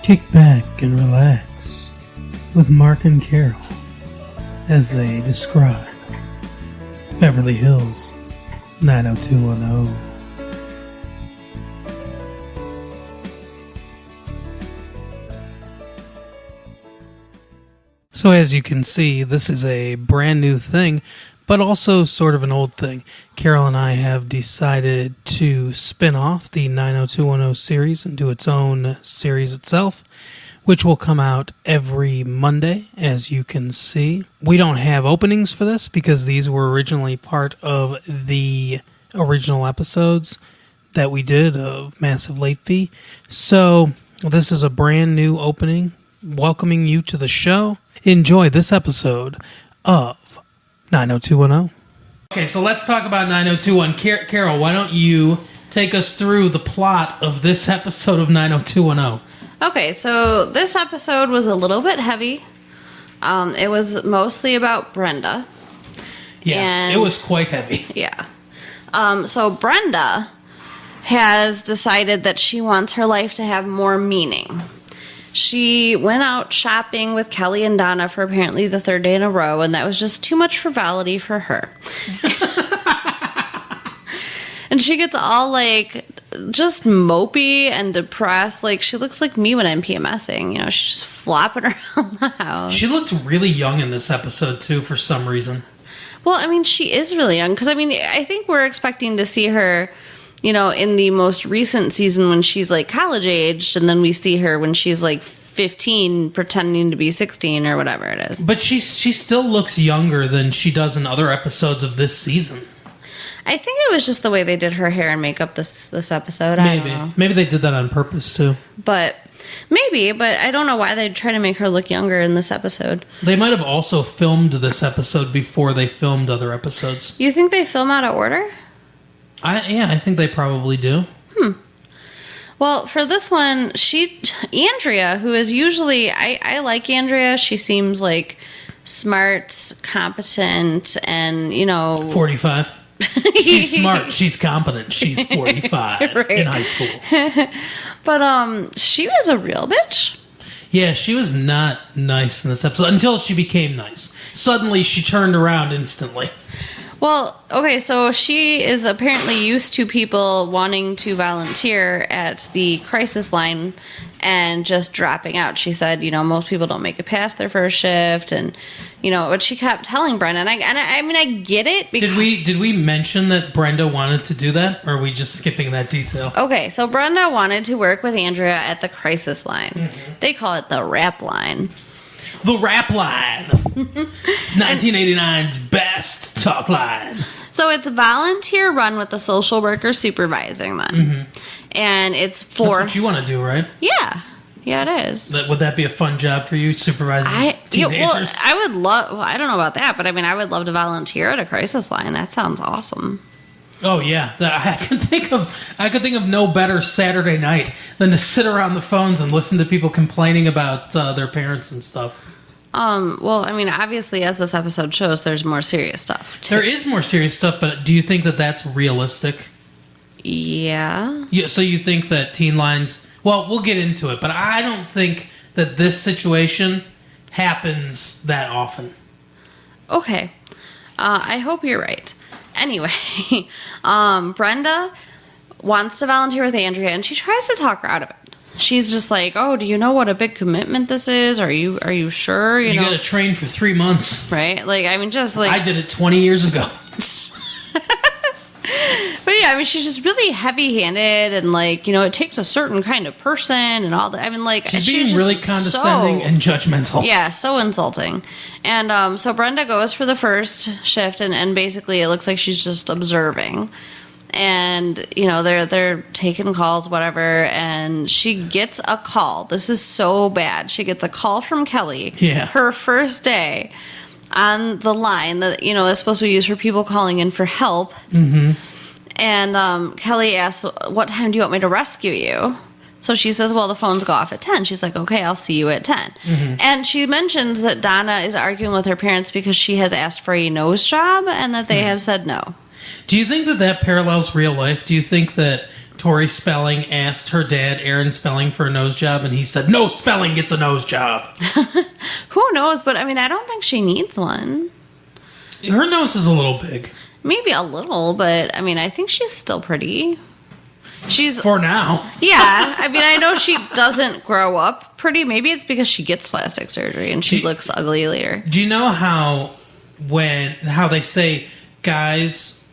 Kick back and relax with Mark and Carol as they describe Beverly Hills 90210. So as you can see, this is a brand new thing, but also sort of an old thing. Carol and I have decided to spin off the 90210 series and do its own series itself, which will come out every Monday, as you can see. We don't have openings for this because these were originally part of the original episodes that we did of Massive Late Fee. So this is a brand new opening, welcoming you to the show. Enjoy this episode of 90210. Okay, so let's talk about 90210. Carol, why don't you take us through the plot of this episode of 90210? Okay, so this episode was a little bit heavy. It was mostly about Brenda. Yeah, it was quite heavy. Yeah. So Brenda has decided that she wants her life to have more meaning. She went out shopping with Kelly and Donna for apparently the third day in a row, and that was just too much frivolity for her. And she gets all, like, just mopey and depressed. Like, she looks like me when I'm PMSing. You know, she's just flopping around the house. She looked really young in this episode, too, for some reason. Well, I mean, she is really young. Because, I mean, I think we're expecting to see her, you know, in the most recent season when she's, like, college-aged. And then we see her when she's, like, 15 pretending to be 16 or whatever it is. But she still looks younger than she does in other episodes of this season. I think it was just the way they did her hair and makeup this episode. I don't know. Maybe they did that on purpose, too. But I don't know why they'd try to make her look younger in this episode. They might have also filmed this episode before they filmed other episodes. You think they film out of order? I think they probably do. Well, for this one, Andrea, who is usually, I like Andrea. She seems like smart, competent, and, you know... 45. She's smart. She's competent. She's 45 right. in high school. But she was a real bitch. Yeah, she was not nice in this episode until she became nice. Suddenly, she turned around instantly. Well, okay, so she is apparently used to people wanting to volunteer at the crisis line and just dropping out. She said, you know, most people don't make it past their first shift, and, you know, what she kept telling Brenda, and I mean, I get it. Because did we mention that Brenda wanted to do that, or are we just skipping that detail? Okay, so Brenda wanted to work with Andrea at the crisis line. Mm-hmm. They call it the rap line. The rap line. 1989's best talk line. So it's a volunteer run with the social worker supervising them. Mm-hmm. And it's for... That's what you want to do, right? Yeah. Yeah, it is. Would that be a fun job for you, supervising teenagers? Well, I would love... Well, I don't know about that, but I mean, I would love to volunteer at a crisis line. That sounds awesome. Oh, yeah. I could think of no better Saturday night than to sit around the phones and listen to people complaining about their parents and stuff. Well, I mean, obviously, as this episode shows, there's more serious stuff, too. There is more serious stuff, but do you think that that's realistic? Yeah. So you think that teen lines... Well, we'll get into it, but I don't think that this situation happens that often. Okay. I hope you're right. Anyway, Brenda wants to volunteer with Andrea, and she tries to talk her out of it. She's just like, oh, do you know what a big commitment this is? Are you sure? You know? Got to train for 3 months. Right? Like, I mean, just like... I did it 20 years ago. But yeah, I mean, she's just really heavy-handed, and like, you know, it takes a certain kind of person and all that. I mean, like... She's being really condescending and judgmental. Yeah, so insulting. And so Brenda goes for the first shift, and basically it looks like she's just observing. And, you know, they're taking calls, whatever, and she gets a call. This is so bad. She gets a call from Kelly. Yeah. Her first day on the line that, you know, is supposed to be used for people calling in for help. Mm-hmm. And Kelly asks, what time do you want me to rescue you? So she says, well, the phones go off at 10. She's like, okay, I'll see you at 10. Mm-hmm. And she mentions that Donna is arguing with her parents because she has asked for a nose job and that they have said no. Do you think that parallels real life? Do you think that Tori Spelling asked her dad, Aaron Spelling, for a nose job, and he said, no Spelling gets a nose job. Who knows? But, I mean, I don't think she needs one. Her nose is a little big. Maybe a little, but, I mean, I think she's still pretty. She's... For now. Yeah. I mean, I know she doesn't grow up pretty. Maybe it's because she gets plastic surgery and she looks ugly later. Do you know how they say guys,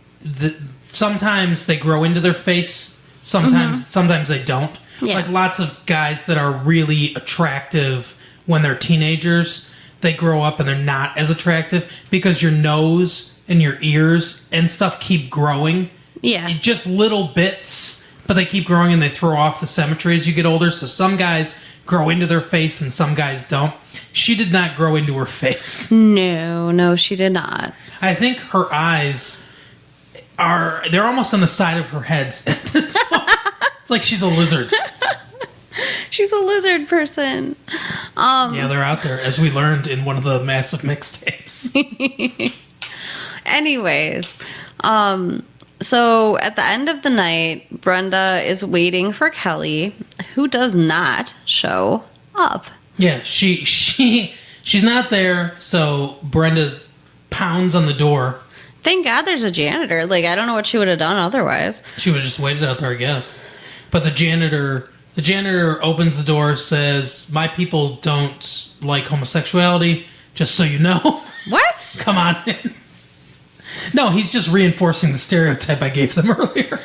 sometimes they grow into their face, sometimes they don't? Yeah. Like lots of guys that are really attractive when they're teenagers, they grow up and they're not as attractive because your nose and your ears and stuff keep growing. Yeah. Just little bits, but they keep growing and they throw off the symmetry as you get older. So some guys grow into their face and some guys don't. She did not grow into her face. No, she did not. I think her eyes they're almost on the side of her head at this point. It's like she's a lizard. She's a lizard person. Yeah, they're out there, as we learned in one of the massive mixtapes. Anyways, so at the end of the night, Brenda is waiting for Kelly, who does not show up. Yeah, she's not there, so Brenda pounds on the door. Thank God there's a janitor. Like, I don't know what she would have done otherwise. She would have just waited out there, I guess. But the janitor opens the door, says, "My people don't like homosexuality, just so you know." What? Come on in. No, he's just reinforcing the stereotype I gave them earlier.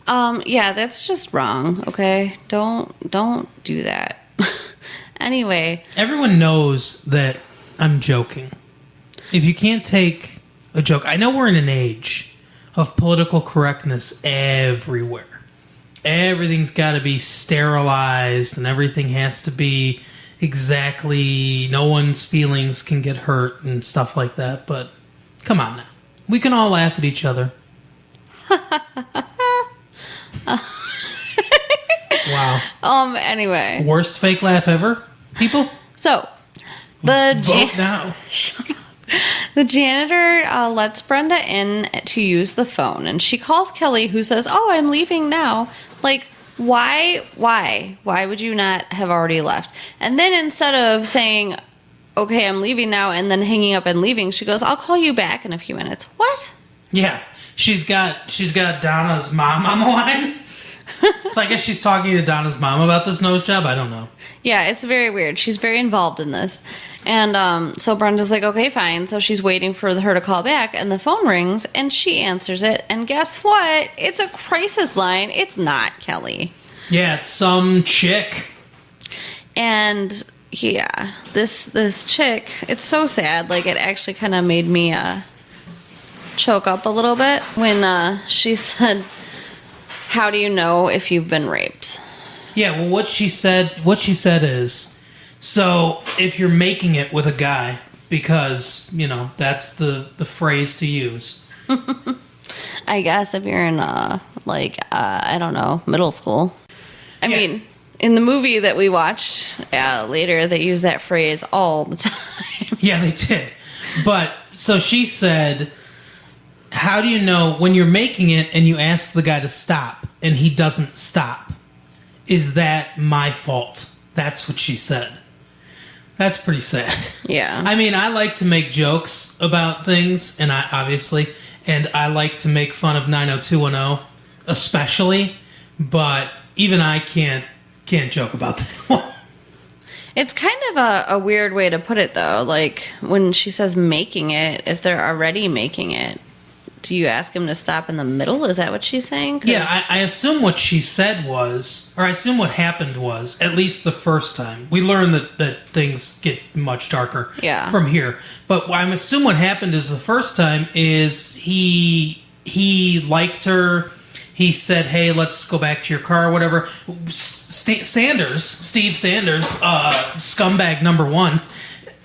Yeah, that's just wrong, okay? Don't do that. Anyway. Everyone knows that I'm joking. If you can't take a joke, I know we're in an age of political correctness everywhere. Everything's got to be sterilized and everything has to be exactly, no one's feelings can get hurt and stuff like that. But come on now. We can all laugh at each other. Wow. Anyway. Worst fake laugh ever, people? So, vote now. Shut up. The janitor lets Brenda in to use the phone, and she calls Kelly, who says, "Oh, I'm leaving now." Like, why would you not have already left? And then instead of saying, "Okay, I'm leaving now," and then hanging up and leaving, she goes, "I'll call you back in a few minutes." What? Yeah, she's got Donna's mom on the line. So I guess she's talking to Donna's mom about this nose job. I don't know. Yeah, it's very weird. She's very involved in this. And so Brenda's like, okay, fine. So she's waiting for her to call back, and the phone rings, and she answers it. And guess what? It's a crisis line. It's not Kelly. Yeah, it's some chick. And yeah, this chick, it's so sad. Like, it actually kind of made me choke up a little bit when she said, "How do you know if you've been raped?" Yeah, well, what she said is, so if you're making it with a guy, because, you know, that's the phrase to use. I guess if you're in, I don't know, middle school. I mean, in the movie that we watched later, they use that phrase all the time. Yeah, they did. But, so she said, how do you know when you're making it and you ask the guy to stop and he doesn't stop? Is that my fault? That's what she said. That's pretty sad. Yeah. I mean, I like to make jokes about things, and I like to make fun of 90210, especially, but even I can't joke about that one. It's kind of a weird way to put it, though. Like, when she says making it, if they're already making it, do you ask him to stop in the middle? Is that what she's saying? Yeah, I assume what she said was, or I assume what happened was, at least the first time. We learn that things get much darker from here. But I assume what happened is the first time is he liked her. He said, "Hey, let's go back to your car," or whatever. Steve Sanders, scumbag number one,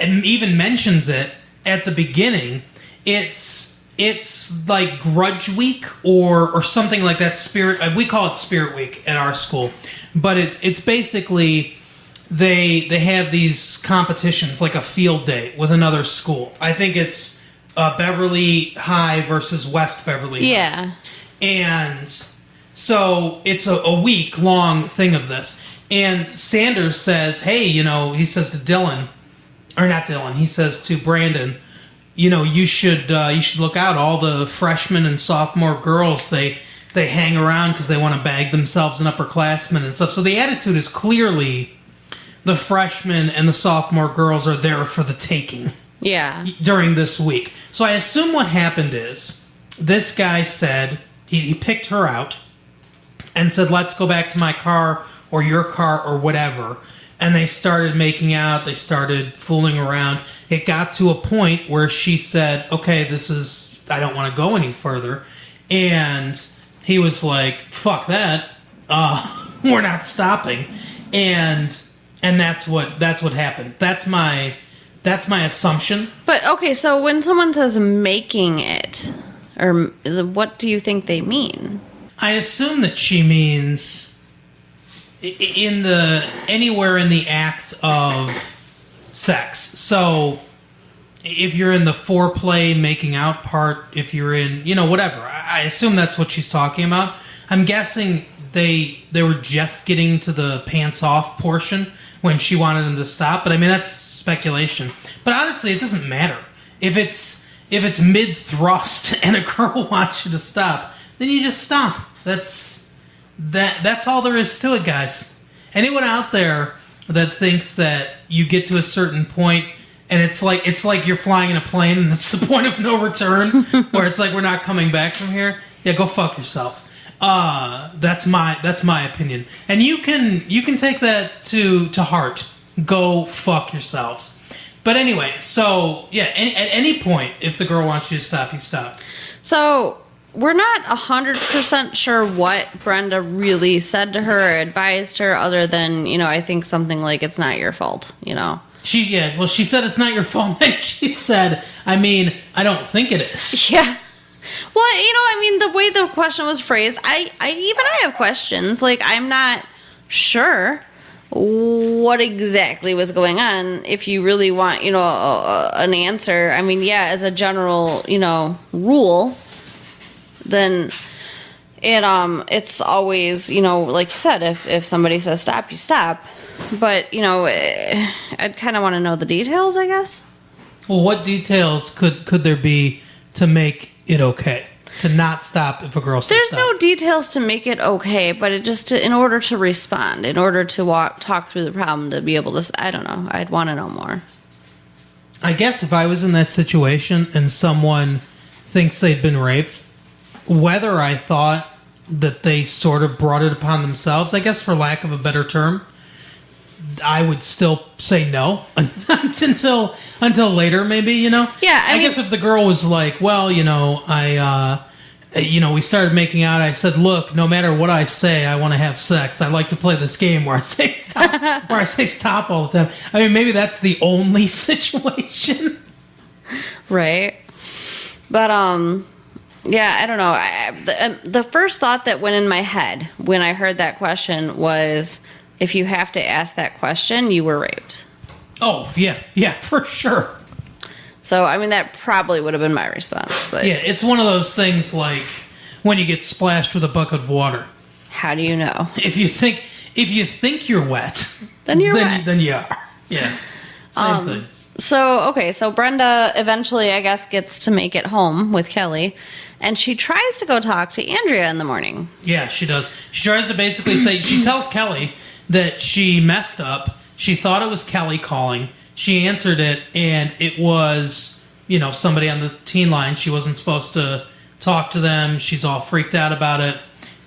and even mentions it at the beginning. It's like Grudge Week or something like that. We call it Spirit Week at our school, but it's basically they have these competitions like a field day with another school. I think it's Beverly High versus West Beverly High. Yeah. And So it's a week-long thing of this. And Sanders says, hey, he says to Dylan, or not Dylan, he says to Brandon, you should look out. All the freshmen and sophomore girls, they hang around because they want to bag themselves an upperclassmen and stuff. So the attitude is clearly the freshmen and the sophomore girls are there for the taking. Yeah. During this week. So I assume what happened is this guy said, he picked her out and said, let's go back to my car or your car or whatever. And they started making out. They started fooling around. It got to a point where she said, okay, I don't want to go any further. And he was like, fuck that. We're not stopping. And that's what happened. That's my assumption. But okay, so when someone says making it, or what do you think they mean? I assume that she means anywhere in the act of sex. So if you're in the foreplay, making out part, if you're in, whatever. I assume that's what she's talking about. I'm guessing they were just getting to the pants off portion when she wanted him to stop. But I mean, that's speculation. But honestly, it doesn't matter. If it's mid-thrust and a girl wants you to stop, then you just stop. That's all there is to it, guys. Anyone out there that thinks that you get to a certain point and it's like you're flying in a plane and it's the point of no return, where it's like we're not coming back from here, yeah, go fuck yourself. That's my opinion. And you can take that to heart. Go fuck yourselves. But anyway, so yeah, at any point, if the girl wants you to stop, you stop. So we're not 100% sure what Brenda really said to her or advised her, other than, I think something like, it's not your fault, She said it's not your fault. And she said, I don't think it is. Yeah. Well, the way the question was phrased, I have questions. Like, I'm not sure what exactly was going on. If you really want, an answer, as a general, rule, then it's always, like you said, if somebody says stop, you stop. But, I'd kind of want to know the details, I guess. Well, what details could there be to make it okay? To not stop if a girl says There's stop? no details to make it okay, but in order to respond, in order to talk through the problem, to be able to, I don't know, I'd want to know more. I guess if I was in that situation and someone thinks they've been raped, whether I thought that they sort of brought it upon themselves, I guess for lack of a better term, I would still say no until later, maybe, Yeah, I guess if the girl was like, well, we started making out. I said, look, no matter what I say, I want to have sex. I like to play this game where I say stop, all the time. Maybe that's the only situation. Right. But, yeah, I don't know. The first thought that went in my head when I heard that question was, if you have to ask that question, you were raped. Oh, yeah, for sure. So, that probably would have been my response. But yeah, it's one of those things like when you get splashed with a bucket of water. How do you know? If you think you're wet, then you're wet. Then you are. Yeah, same thing. So Brenda eventually, I guess, gets to make it home with Kelly, and she tries to go talk to Andrea in the morning. Yeah, she does. She tries to basically say, she tells Kelly that she messed up. She thought it was Kelly calling. She answered it, and it was, somebody on the teen line. She wasn't supposed to talk to them. She's all freaked out about it,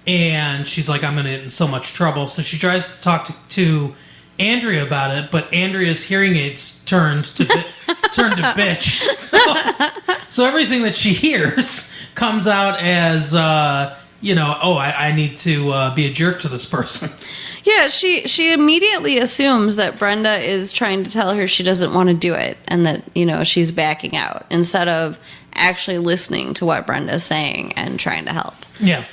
and she's like, I'm going to get in so much trouble. So she tries to talk to Andrea about it, but Andrea's hearing aids turned to bitch. So everything that she hears comes out as, I need to be a jerk to this person. Yeah, she immediately assumes that Brenda is trying to tell her she doesn't want to do it, and that, she's backing out, instead of actually listening to what Brenda's saying and trying to help. Yeah.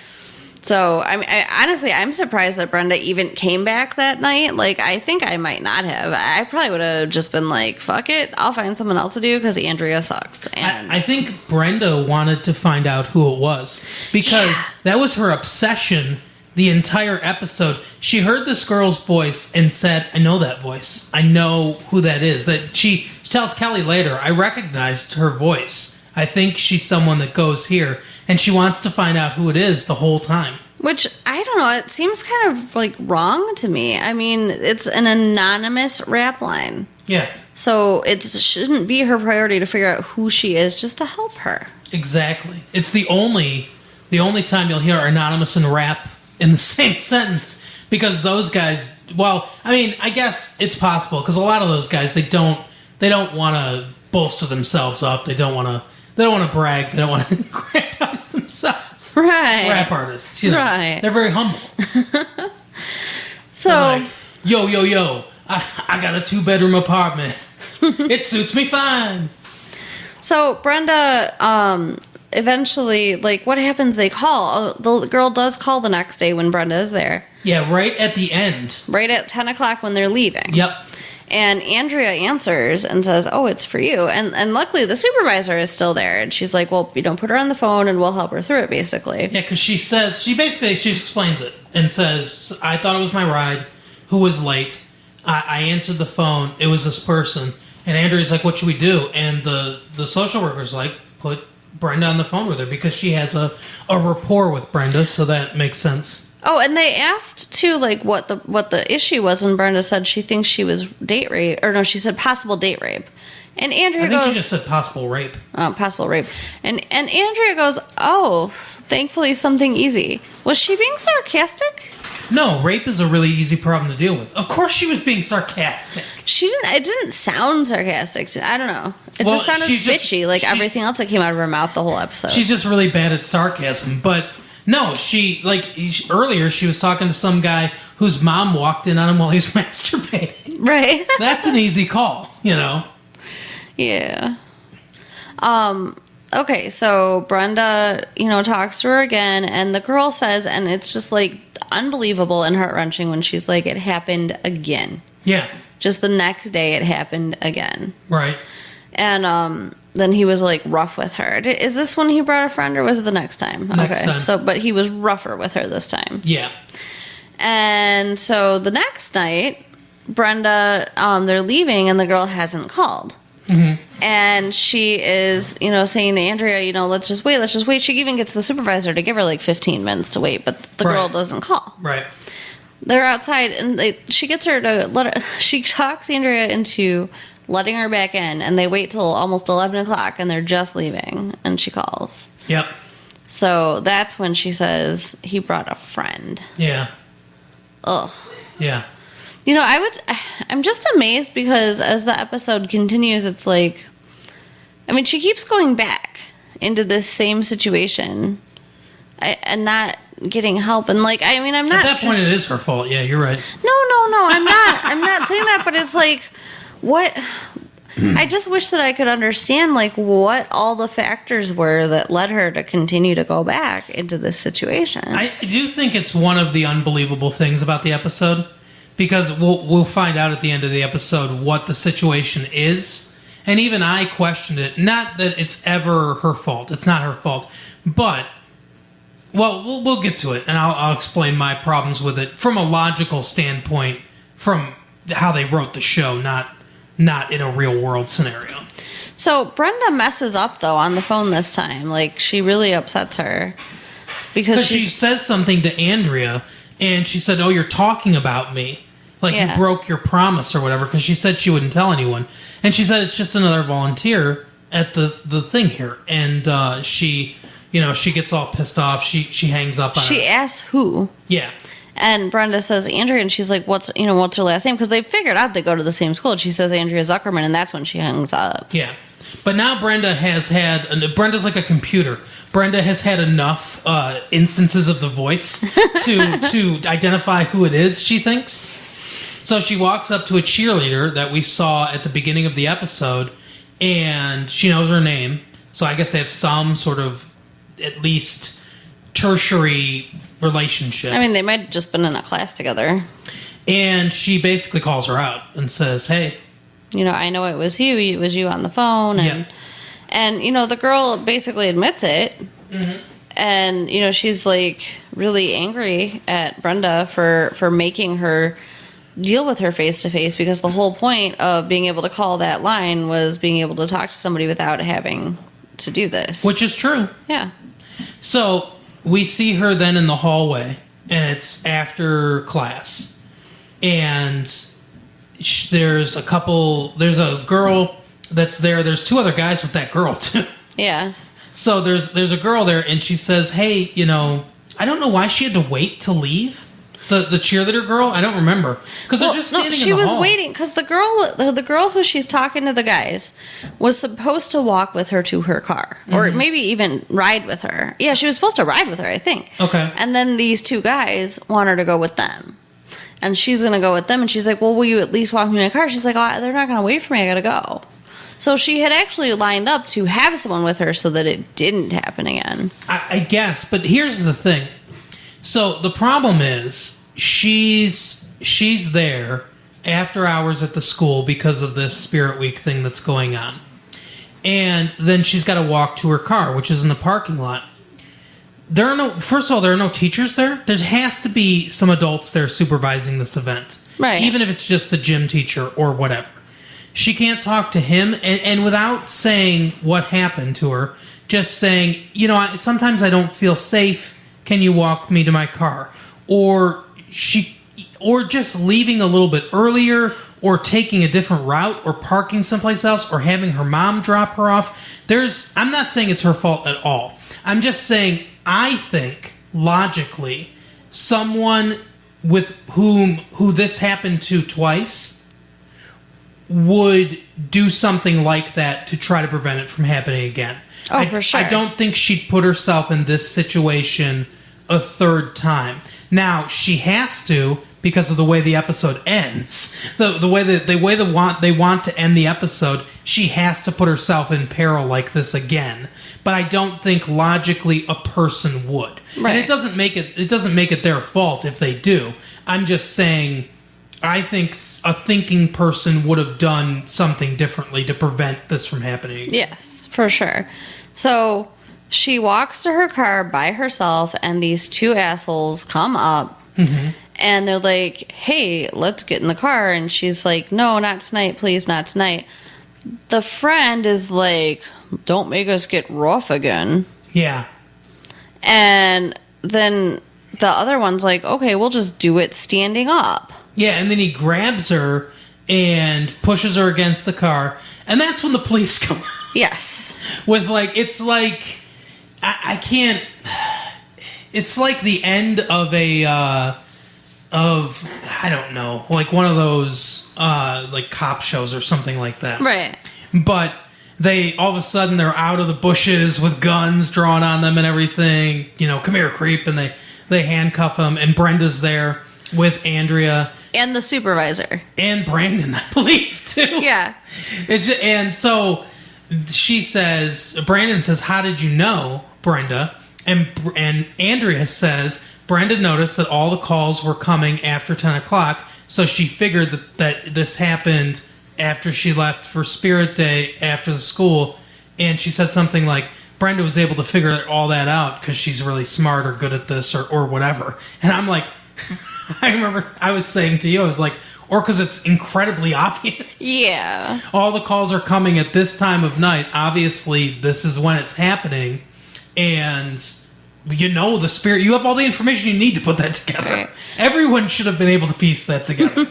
So, I mean, honestly, I'm surprised that Brenda even came back that night. Like, I think I might not have. I probably would have just been like, fuck it, I'll find someone else to do because Andrea sucks. And I think Brenda wanted to find out who it was because that was her obsession the entire episode. She heard this girl's voice and said, I know that voice. I know who that is. That she tells Kelly later, I recognized her voice. I think she's someone that goes here. And she wants to find out who it is the whole time. Which, I don't know, it seems kind of, like, wrong to me. I mean, it's an anonymous rap line. Yeah. So it shouldn't be her priority to figure out who she is just to help her. Exactly. It's the only time you'll hear anonymous and rap in the same sentence. Because those guys, well, I mean, I guess it's possible. Because a lot of those guys, they don't want to bolster themselves up. They don't want to brag. They don't want to aggrandize themselves. Right. Rap artists, you know. Right. They're very humble. So, like, yo, I got a 2-bedroom apartment. It suits me fine. So Brenda, eventually, like, what happens? They call. The girl does call the next day when Brenda is there. Yeah, right at the end. Right at 10 o'clock when they're leaving. Yep. And Andrea answers and says, oh, it's for you. And luckily the supervisor is still there. And she's like, well, put her on the phone and we'll help her through it, basically. Yeah, because she explains it and says, I thought it was my ride. Who was late? I answered the phone. It was this person. And Andrea's like, what should we do? And the social worker's like, put Brenda on the phone with her because she has a rapport with Brenda, so that makes sense. Oh, and they asked too, like, what the issue was, and Brenda said she thinks she was date rape, or no, she said possible date rape, and Andrea goes, she just said possible rape. Oh, possible rape, and Andrea goes, oh, thankfully something easy. Was she being sarcastic? No, rape is a really easy problem to deal with. Of course, she was being sarcastic. She didn't. It didn't sound sarcastic. I don't know. It just sounded bitchy, like everything else that came out of her mouth the whole episode. She's just really bad at sarcasm, but. No, earlier she was talking to some guy whose mom walked in on him while he was masturbating. Right. That's an easy call, you know? Yeah. Okay, so Brenda, talks to her again, and the girl says, and it's just, like, unbelievable and heart-wrenching when she's like, it happened again. Yeah. Just the next day it happened again. Right. And, then he was, like, rough with her. Is this when he brought a friend, or was it the next time? Next time. So, but he was rougher with her this time. Yeah. And so the next night, Brenda, they're leaving, and the girl hasn't called. Mm-hmm. And she is, saying to Andrea, let's just wait. She even gets the supervisor to give her, like, 15 minutes to wait, but the girl doesn't call. Right. They're outside, and she gets her to she talks Andrea into letting her back in, and they wait till almost 11 o'clock, and they're just leaving, and she calls. Yep. So that's when she says, he brought a friend. Yeah. Ugh. Yeah. I'm just amazed because as the episode continues, it's like, I mean, she keeps going back into this same situation and not getting help. And, like, I mean, I'm not... At that point, it is her fault. Yeah, you're right. No, I'm not saying that, but it's like... What? I just wish that I could understand, like, what all the factors were that led her to continue to go back into this situation. I do think it's one of the unbelievable things about the episode, because we'll find out at the end of the episode what the situation is, and even I questioned it. Not that it's ever her fault. It's not her fault. But, well, we'll get to it, and I'll explain my problems with it from a logical standpoint, from how they wrote the show, not in a real world scenario. So Brenda messes up though on the phone this time. Like, she really upsets her because she says something to Andrea, and she said, "Oh, you're talking about me, like you broke your promise or whatever." Because she said she wouldn't tell anyone, and she said it's just another volunteer at the thing here, and she gets all pissed off. She hangs up on her. She asks who. Yeah. And Brenda says Andrea, and she's like, what's her last name? Because they figured out they go to the same school. And she says Andrea Zuckerman, and that's when she hangs up. Yeah. But now Brenda's like a computer. Brenda has had enough instances of the voice to identify who it is, she thinks. So she walks up to a cheerleader that we saw at the beginning of the episode, and she knows her name. So I guess they have some sort of, at least, tertiary relationship. I mean, they might have just been in a class together. And she basically calls her out and says, hey. You know, I know it was you. It was you on the phone. And you know, the girl basically admits it. Mm-hmm. And, you know, she's, like, really angry at Brenda for making her deal with her face-to-face, because the whole point of being able to call that line was being able to talk to somebody without having to do this. Which is true. Yeah. So we see her then in the hallway, and it's after class. And there's a girl that's there. There's two other guys with that girl, too. Yeah. So there's a girl there, and she says, hey, you know, I don't know why she had to wait to leave. The cheerleader girl? I don't remember. Because they're just standing in the hall. She was waiting, because the girl who she's talking to the guys was supposed to walk with her to her car. Mm-hmm. Or maybe even ride with her. Yeah, she was supposed to ride with her, I think. Okay. And then these two guys want her to go with them. And she's going to go with them, and she's like, well, will you at least walk me to my car? She's like, oh, they're not going to wait for me, I got to go. So she had actually lined up to have someone with her so that it didn't happen again. I guess, but here's the thing. So the problem is she's there after hours at the school because of this Spirit Week thing that's going on. And then she's got to walk to her car, which is in the parking lot. First of all, there are no teachers there. There has to be some adults there supervising this event. Right. Even if it's just the gym teacher or whatever. She can't talk to him, and without saying what happened to her, just saying, you know, sometimes I don't feel safe. Can you walk me to my car? Or just leaving a little bit earlier, or taking a different route, or parking someplace else, or having her mom drop her off. I'm not saying it's her fault at all. I'm just saying, I think, logically, someone with who this happened to twice would do something like that to try to prevent it from happening again. Oh, for sure. I don't think she'd put herself in this situation a third time. Now, she has to, because of the way the episode ends. The way that they want to end the episode, she has to put herself in peril like this again. But I don't think logically a person would. Right. And it doesn't make it their fault if they do. I'm just saying, I think a thinking person would have done something differently to prevent this from happening again. Yes, for sure. So she walks to her car by herself, and these two assholes come up, mm-hmm. and they're like, hey, let's get in the car. And she's like, no, not tonight, please, not tonight. The friend is like, don't make us get rough again. Yeah. And then the other one's like, okay, we'll just do it standing up. Yeah, and then he grabs her and pushes her against the car, and that's when the police come out. Yes. With, like, it's like, I can't, it's like the end of I don't know, like one of those, like, cop shows or something like that. Right. But all of a sudden, they're out of the bushes with guns drawn on them and everything, you know, come here, creep, and they handcuff him, and Brenda's there with Andrea. And the supervisor. And Brandon, I believe, too. Yeah. And so Brandon says, how did you know, Brenda? And Andrea says, Brenda noticed that all the calls were coming after 10 o'clock, so she figured that this happened after she left for Spirit Day after the school. And she said something like, Brenda was able to figure all that out because she's really smart or good at this or whatever. And I'm like... I remember I was saying to you, I was like, or because it's incredibly obvious. Yeah. All the calls are coming at this time of night. Obviously, this is when it's happening. And you know the Spirit. You have all the information you need to put that together. Right. Everyone should have been able to piece that together.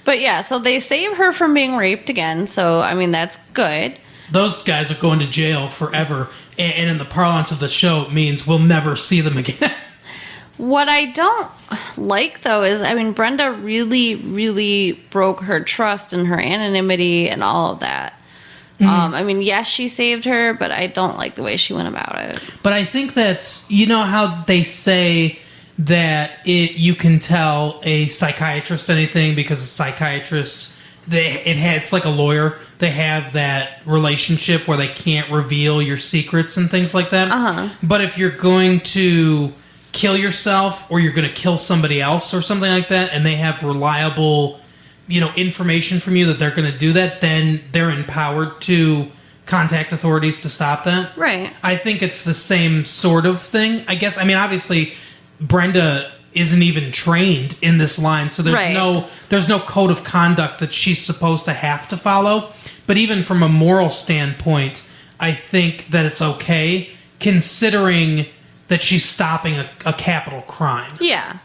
But yeah, so they save her from being raped again. So, I mean, that's good. Those guys are going to jail forever. And in the parlance of the show, it means we'll never see them again. What I don't like, though, is, I mean, Brenda really, really broke her trust and her anonymity and all of that. Mm-hmm. I mean, yes, she saved her, but I don't like the way she went about it. But I think that's, you know how they say that you can tell a psychiatrist anything because a psychiatrist, it's like a lawyer. They have that relationship where they can't reveal your secrets and things like that. Uh-huh. But if you're going to kill yourself or you're going to kill somebody else or something like that, and they have reliable, information from you that they're going to do that, then they're empowered to contact authorities to stop that. Right. I think it's the same sort of thing, I guess. I mean, obviously, Brenda isn't even trained in this line, so there's no code of conduct that she's supposed to have to follow. But even from a moral standpoint, I think that it's okay, considering that she's stopping a capital crime. Yeah,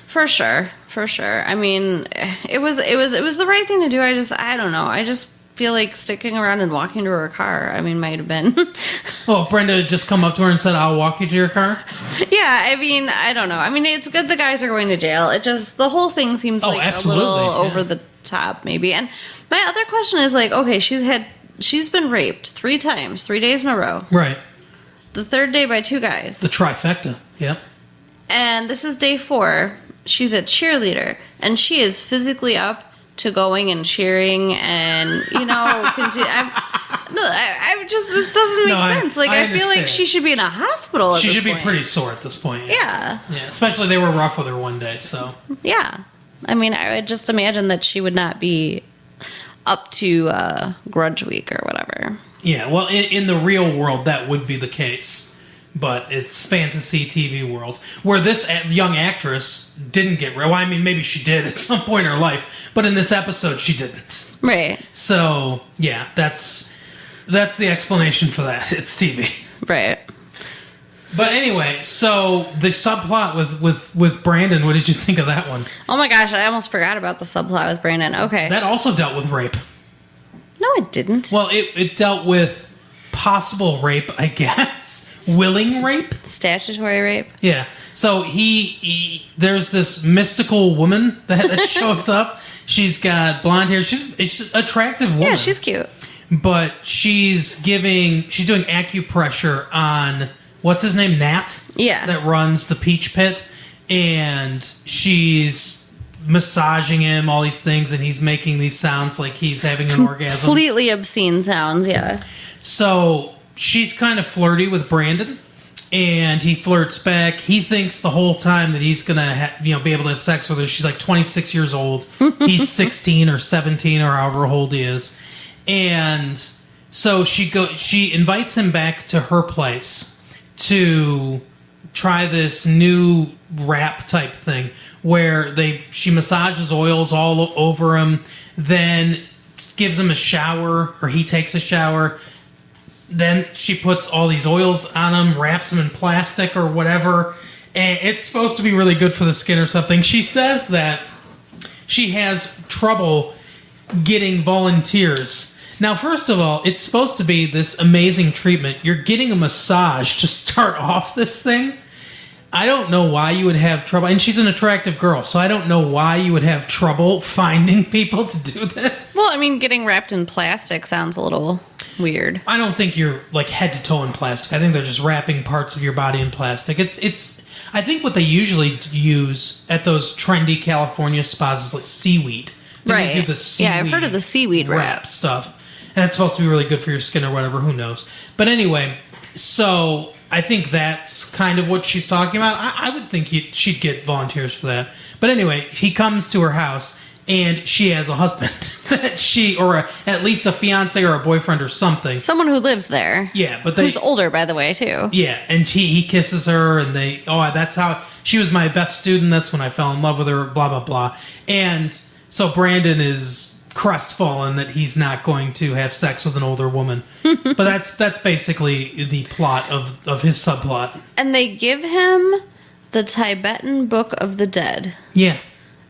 for sure. I mean, it was the right thing to do. I don't know. I just feel like sticking around and walking to her car, might have been. Well, if Brenda had just come up to her and said, "I'll walk you to your car." Yeah, I don't know. It's good the guys are going to jail. It just, the whole thing seems like absolutely, a little over the top, maybe. And my other question is like, okay, she's been raped 3 times, 3 days in a row. Right. The third day by 2 guys. The trifecta. Yep. And this is day 4. She's a cheerleader, and she is physically up to going and cheering and, continue. This doesn't make sense. I feel like she should be in a hospital at She this should point. be pretty sore at this point. Yeah. Yeah, especially they were rough with her one day, so. Yeah. I would just imagine that she would not be up to Grudge Week or whatever. Yeah, well, in the real world, that would be the case. But it's fantasy TV world, where this young actress didn't get raped. Well, maybe she did at some point in her life, but in this episode, she didn't. Right. So, yeah, that's the explanation for that. It's TV. Right. But anyway, so the subplot with Brandon, what did you think of that one? Oh my gosh, I almost forgot about the subplot with Brandon. Okay. That also dealt with rape. No, it didn't. Well, it dealt with possible rape, I guess. Willing rape? Statutory rape? Yeah. So there's this mystical woman that shows up. She's got blonde hair. She's an attractive woman. Yeah, she's cute. But she's doing acupressure on, what's his name? Nat? Yeah. That runs the Peach Pit. And she's massaging him, all these things, and he's making these sounds like he's having an orgasm. Completely obscene sounds, yeah. So she's kind of flirty with Brandon, and he flirts back. He thinks the whole time that he's gonna be able to have sex with her. She's like 26 years old. He's 16 or 17 or however old he is. And so she invites him back to her place to try this new rap type thing where she massages oils all over him, then gives him a shower, or he takes a shower. Then she puts all these oils on him, wraps them in plastic or whatever, and it's supposed to be really good for the skin or something. She says that she has trouble getting volunteers. Now, first of all, it's supposed to be this amazing treatment. You're getting a massage to start off this thing. I don't know why you would have trouble. And she's an attractive girl, so I don't know why you would have trouble finding people to do this. Well, getting wrapped in plastic sounds a little weird. I don't think you're like head to toe in plastic. I think they're just wrapping parts of your body in plastic. It's. I think what they usually use at those trendy California spas is like seaweed. Right. They do the seaweed. Yeah, I've heard of the seaweed wrap stuff, and it's supposed to be really good for your skin or whatever. Who knows? But anyway, so I think that's kind of what she's talking about. I would think she'd get volunteers for that. But anyway, he comes to her house, and she has a husband that or at least a fiance or a boyfriend or something. Someone who lives there. Yeah, but who's older, by the way, too. Yeah, and he kisses her, and that's how she was my best student. That's when I fell in love with her. Blah blah blah. And so Brandon is crestfallen that he's not going to have sex with an older woman. But that's basically the plot of his subplot. And they give him the Tibetan Book of the Dead. Yeah.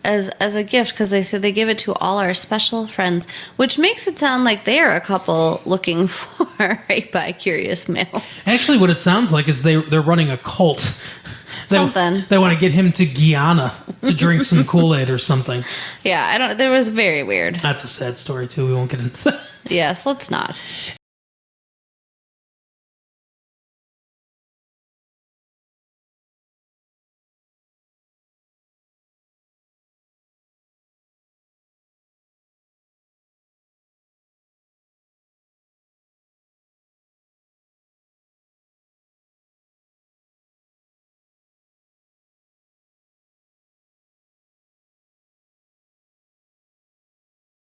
As a gift, because they said they give it to all our special friends, which makes it sound like they are a couple looking for a bi-curious male. Actually, what it sounds like is they're running a cult. Something. They want to get him to Guyana to drink some Kool-Aid or something. Yeah, that was very weird. That's a sad story, too. We won't get into that. Yes, let's not.